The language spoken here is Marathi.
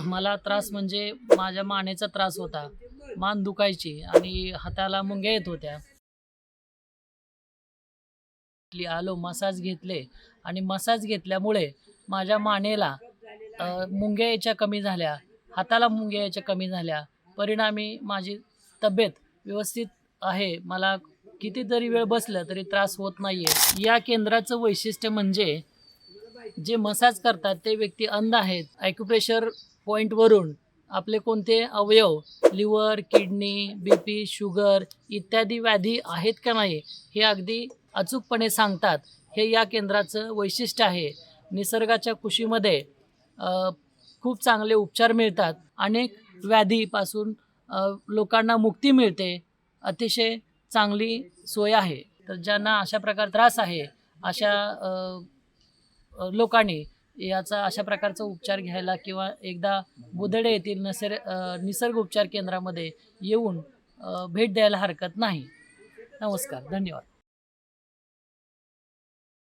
मला त्रास म्हणजे माझ्या मानेचा त्रास होता. मान दुखायची आणि हाताला मुंग्या येत होत्या. आलो मसाज घेतले आणि मसाज घेतल्यामुळे माझ्या मानेला मुंग्या यायच्या कमी झाल्या, हाताला मुंग्या यायच्या कमी झाल्या. परिणामी माझी तब्येत व्यवस्थित आहे. मला कितीतरी वेळ बसलं तरी त्रास होत नाहीये. या केंद्राचं वैशिष्ट्य म्हणजे जे मसाज करतात ते व्यक्ती अंध आहेत. ॲक्युप्रेशर पॉईंटवरून आपले कोणते अवयव लिव्हर, किडनी, बीपी, शुगर इत्यादी व्याधी आहेत का नाही हे अगदी अचूकपणे सांगतात. हे या केंद्राचं वैशिष्ट्य आहे. निसर्गाच्या कुशीमध्ये खूप चांगले उपचार मिळतात. अनेक व्याधीपासून लोकांना मुक्ती मिळते. अतिशय चांगली सोय आहे. तर ज्यांना अशा प्रकारे त्रास आहे अशा लोकांनी याचा अशा प्रकारचा उपचार घ्यायला किंवा एकदा बुधडे येथील निसर्ग उपचार केंद्रामध्ये येऊन भेट द्यायला हरकत नाही. नमस्कार. धन्यवाद.